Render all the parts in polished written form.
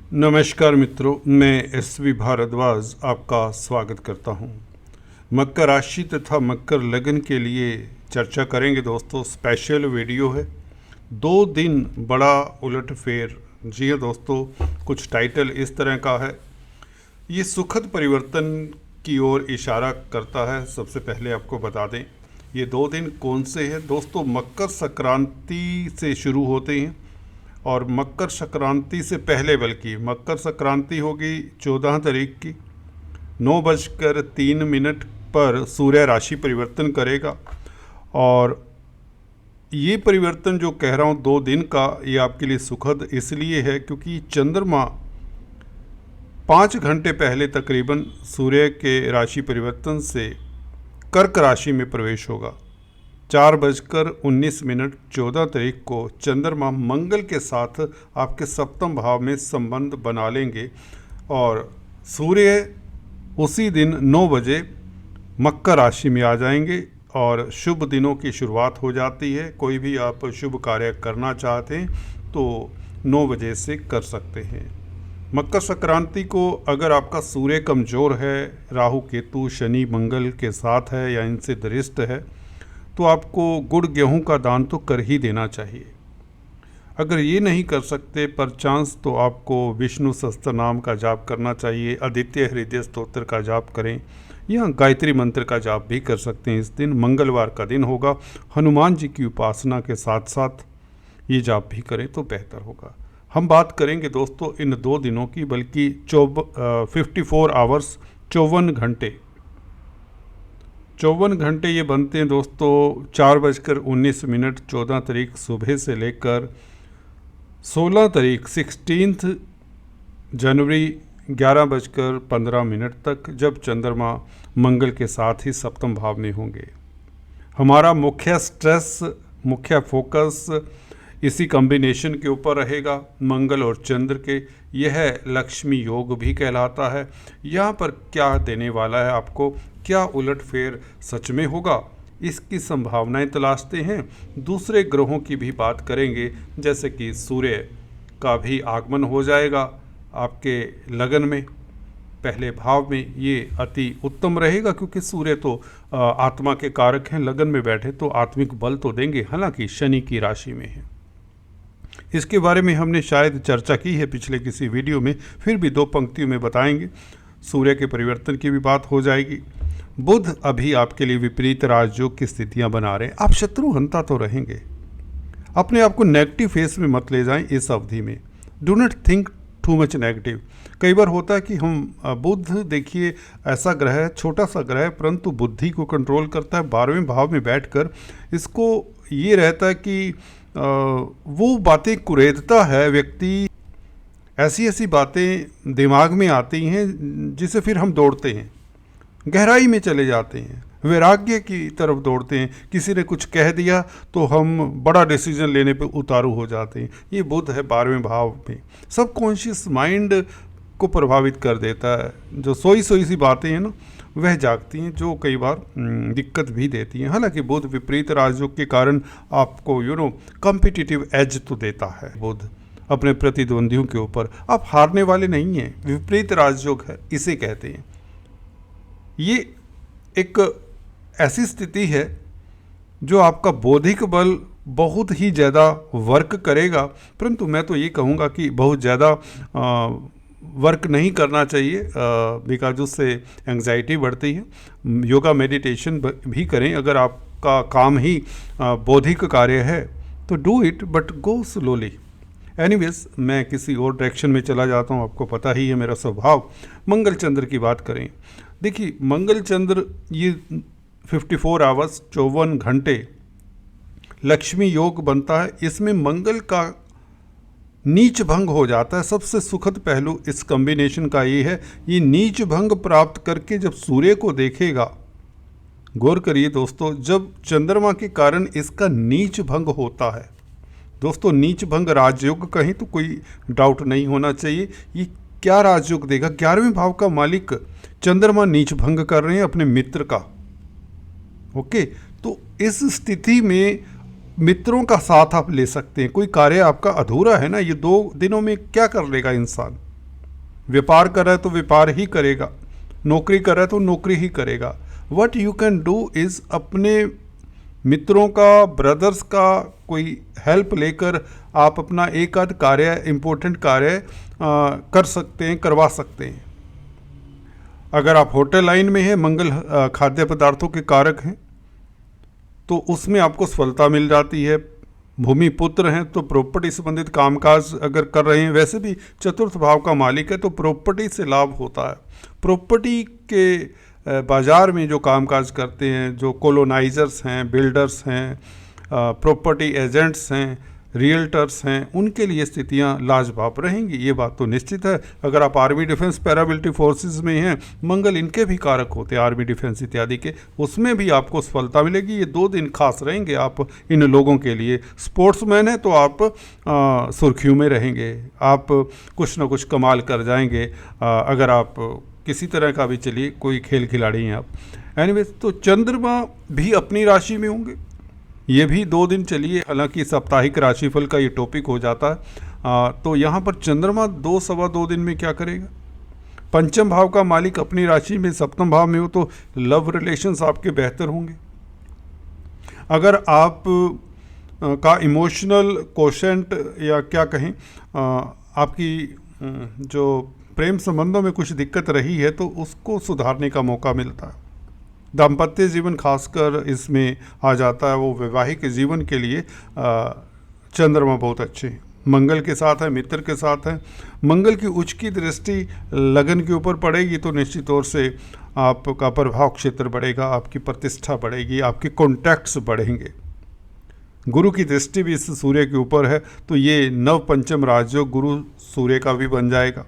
नमस्कार मित्रों, मैं एसवी भारद्वाज आपका स्वागत करता हूं। मकर राशि तथा मकर लगन के लिए चर्चा करेंगे दोस्तों। स्पेशल वीडियो है। 2 दिन बड़ा उलटफेर। जी हाँ दोस्तों, कुछ टाइटल इस तरह का है। ये सुखद परिवर्तन की ओर इशारा करता है। सबसे पहले आपको बता दें ये 2 दिन कौन से हैं दोस्तों। मकर संक्रांति से शुरू होते हैं और मकर संक्रांति से पहले, बल्कि मकर संक्रांति होगी 14 तारीख की। 9:03 पर सूर्य राशि परिवर्तन करेगा। और ये परिवर्तन जो कह रहा हूँ 2 दिन का, ये आपके लिए सुखद इसलिए है क्योंकि चंद्रमा 5 घंटे पहले तकरीबन सूर्य के राशि परिवर्तन से कर्क राशि में प्रवेश होगा। 4:19 14 तारीख को चंद्रमा मंगल के साथ आपके सप्तम भाव में संबंध बना लेंगे और सूर्य उसी दिन 9 बजे मकर राशि में आ जाएंगे और शुभ दिनों की शुरुआत हो जाती है। कोई भी आप शुभ कार्य करना चाहते हैं तो 9 बजे से कर सकते हैं। मकर संक्रांति को अगर आपका सूर्य कमज़ोर है, राहु केतु शनि मंगल के साथ है या इनसे दरिष्ट है, तो आपको गुड़ गेहूं का दान तो कर ही देना चाहिए। अगर ये नहीं कर सकते परचांस, तो आपको विष्णु सहस्त्र नाम का जाप करना चाहिए। आदित्य हृदय स्तोत्र का जाप करें या गायत्री मंत्र का जाप भी कर सकते हैं। इस दिन मंगलवार का दिन होगा। हनुमान जी की उपासना के साथ साथ ये जाप भी करें तो बेहतर होगा। हम बात करेंगे दोस्तों इन 2 दिनों की, बल्कि 54 आवर्स 54 घंटे 54 घंटे ये बनते हैं दोस्तों 4:19 14 तारीख सुबह से लेकर 16 तारीख 16 जनवरी 11:15 तक, जब चंद्रमा मंगल के साथ ही सप्तम भाव में होंगे। हमारा मुख्य स्ट्रेस, मुख्य फोकस इसी कॉम्बिनेशन के ऊपर रहेगा, मंगल और चंद्र के। यह लक्ष्मी योग भी कहलाता है। यहाँ पर क्या देने वाला है आपको, क्या उलटफेर सच में होगा, इसकी संभावनाएं तलाशते हैं। दूसरे ग्रहों की भी बात करेंगे, जैसे कि सूर्य का भी आगमन हो जाएगा आपके लगन में, पहले भाव में। ये अति उत्तम रहेगा क्योंकि सूर्य तो आत्मा के कारक हैं। लगन में बैठे तो आत्मिक बल तो देंगे, हालांकि शनि की राशि में है। इसके बारे में हमने शायद चर्चा की है पिछले किसी वीडियो में, फिर भी 2 पंक्तियों में बताएंगे। सूर्य के परिवर्तन की भी बात हो जाएगी। बुध अभी आपके लिए विपरीत राजयोग की स्थितियां बना रहे हैं। आप शत्रुहंता तो रहेंगे। अपने आप को नेगेटिव फेस में मत ले जाएं इस अवधि में। Do not think too much negative. कई बार होता है कि हम बुध, देखिए ऐसा ग्रह है, छोटा सा ग्रह है, परंतु बुद्धि को कंट्रोल करता है 12वें भाव में बैठकर। इसको ये रहता है कि वो बातें कुरेदता है व्यक्ति, ऐसी ऐसी बातें दिमाग में आती हैं जिसे फिर हम दौड़ते हैं, गहराई में चले जाते हैं, वैराग्य की तरफ दौड़ते हैं। किसी ने कुछ कह दिया तो हम बड़ा डिसीजन लेने पे उतारू हो जाते हैं। ये बुध है 12वें भाव में, सबकॉन्शियस माइंड को प्रभावित कर देता है। जो सोई सी बातें हैं ना, वह जागती हैं, जो कई बार दिक्कत भी देती हैं। हालांकि बुध विपरीत राजयोग के कारण आपको कॉम्पिटिटिव एज तो देता है बुध अपने प्रतिद्वंदियों के ऊपर। आप हारने वाले नहीं हैं, विपरीत राजयोग है इसे कहते हैं। ये एक ऐसी स्थिति है जो आपका बौद्धिक बल बहुत ही ज़्यादा वर्क करेगा, परंतु मैं तो ये कहूँगा कि बहुत ज़्यादा वर्क नहीं करना चाहिए, बिकॉज उससे एंग्जाइटी बढ़ती है। योगा मेडिटेशन भी करें। अगर आपका काम ही बौद्धिक कार्य है तो do it, but go slowly. Anyways, मैं किसी और डायरेक्शन में चला जाता हूँ, आपको पता ही है मेरा स्वभाव। मंगल चंद्र की बात करें। देखिए मंगल चंद्र ये 54 आवर्स 54 घंटे लक्ष्मी योग बनता है। इसमें मंगल का नीच भंग हो जाता है। सबसे सुखद पहलू इस कॉम्बिनेशन का ये है, ये नीच भंग प्राप्त करके जब सूर्य को देखेगा, गौर करिए दोस्तों, जब चंद्रमा के कारण इसका नीच भंग होता है। दोस्तों नीच भंग राजयोग कहीं तो कोई डाउट नहीं होना चाहिए। ये क्या राजयोग देगा? 11वें भाव का मालिक चंद्रमा नीच भंग कर रहे हैं अपने मित्र का। ओके, तो इस स्थिति में मित्रों का साथ आप ले सकते हैं। कोई कार्य आपका अधूरा है ना, ये 2 दिनों में क्या कर लेगा इंसान? व्यापार कर रहा है तो व्यापार ही करेगा, नौकरी कर रहा है तो नौकरी ही करेगा। What you can do is अपने मित्रों का, ब्रदर्स का कोई हेल्प लेकर आप अपना एक आध कार्य, इम्पोर्टेंट कार्य कर सकते हैं, करवा सकते हैं। अगर आप होटल लाइन में हैं, मंगल खाद्य पदार्थों के कारक हैं, तो उसमें आपको सफलता मिल जाती है। भूमि पुत्र हैं तो प्रॉपर्टी संबंधित कामकाज अगर कर रहे हैं, वैसे भी चतुर्थ भाव का मालिक है तो प्रॉपर्टी से लाभ होता है। प्रॉपर्टी के बाज़ार में जो कामकाज करते हैं, जो कॉलोनाइजर्स हैं, बिल्डर्स हैं, प्रॉपर्टी एजेंट्स हैं, रियल्टर्स हैं, उनके लिए स्थितियां लाजवाब रहेंगी, ये बात तो निश्चित है। अगर आप आर्मी, डिफेंस, पैरामिलिट्री फोर्सेस में हैं, मंगल इनके भी कारक होते हैं, आर्मी, डिफेंस इत्यादि के, उसमें भी आपको सफलता मिलेगी। ये 2 दिन खास रहेंगे आप इन लोगों के लिए। स्पोर्ट्समैन है तो आप सुर्खियों में रहेंगे, आप कुछ ना कुछ कमाल कर जाएंगे। अगर आप किसी तरह का भी, चलिए कोई खेल खिलाड़ी हैं आप, एनीवेज, तो चंद्रमा भी अपनी राशि में होंगे। ये भी 2 दिन चलिए, हालांकि साप्ताहिक राशिफल का ये टॉपिक हो जाता है। तो यहाँ पर चंद्रमा 2 सवा 2 दिन में क्या करेगा? पंचम भाव का मालिक अपनी राशि में सप्तम भाव में हो तो लव रिलेशंस आपके बेहतर होंगे। अगर आप का इमोशनल कोशेंट या क्या कहें, आपकी जो प्रेम संबंधों में कुछ दिक्कत रही है तो उसको सुधारने का मौका मिलता है। दाम्पत्य जीवन खासकर इसमें आ जाता है, वो वैवाहिक जीवन के लिए चंद्रमा बहुत अच्छे हैं। मंगल के साथ है, मित्र के साथ है। मंगल की उच्च की दृष्टि लगन के ऊपर पड़ेगी तो निश्चित तौर से आपका प्रभाव क्षेत्र बढ़ेगा, आपकी प्रतिष्ठा बढ़ेगी, आपके कॉन्टैक्ट्स बढ़ेंगे। गुरु की दृष्टि भी इस सूर्य के ऊपर है तो ये नव पंचम राजयोग गुरु सूर्य का भी बन जाएगा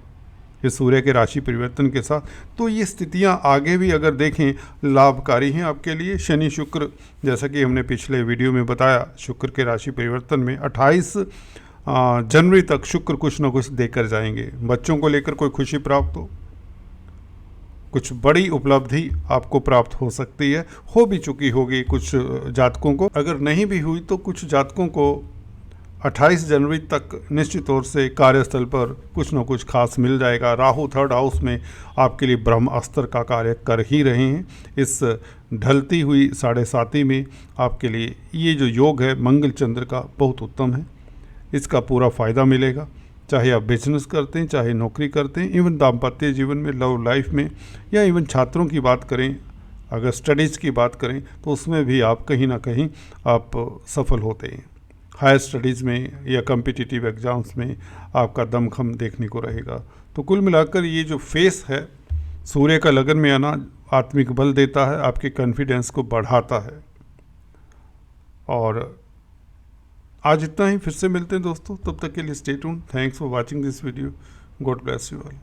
इस सूर्य के राशि परिवर्तन के साथ। तो ये स्थितियां आगे भी अगर देखें लाभकारी हैं आपके लिए। शनि शुक्र, जैसा कि हमने पिछले वीडियो में बताया, शुक्र के राशि परिवर्तन में 28 जनवरी तक शुक्र कुछ ना कुछ देकर जाएंगे। बच्चों को लेकर कोई खुशी प्राप्त हो, कुछ बड़ी उपलब्धि आपको प्राप्त हो सकती है, हो भी चुकी होगी कुछ जातकों को। अगर नहीं भी हुई तो कुछ जातकों को 28 जनवरी तक निश्चित तौर से कार्यस्थल पर कुछ न कुछ खास मिल जाएगा। राहु 3rd हाउस में आपके लिए ब्रह्म अस्त्र का कार्य कर ही रहे हैं। इस ढलती हुई 7.5 में आपके लिए ये जो योग है मंगल चंद्र का बहुत उत्तम है, इसका पूरा फ़ायदा मिलेगा। चाहे आप बिजनेस करते हैं, चाहे नौकरी करते हैं, इवन दाम्पत्य जीवन में, लव लाइफ में, या इवन छात्रों की बात करें, अगर स्टडीज़ की बात करें तो उसमें भी आप कहीं ना कहीं आप सफल होते हैं। हायर स्टडीज़ में या कम्पिटिटिव एग्ज़ाम्स में आपका दमखम देखने को रहेगा। तो कुल मिलाकर ये जो फेस है, सूर्य का लगन में आना आत्मिक बल देता है, आपके कॉन्फिडेंस को बढ़ाता है। और आज इतना ही, फिर से मिलते हैं दोस्तों, तब तक के लिए stay tuned. Thanks for watching this video. God bless you all.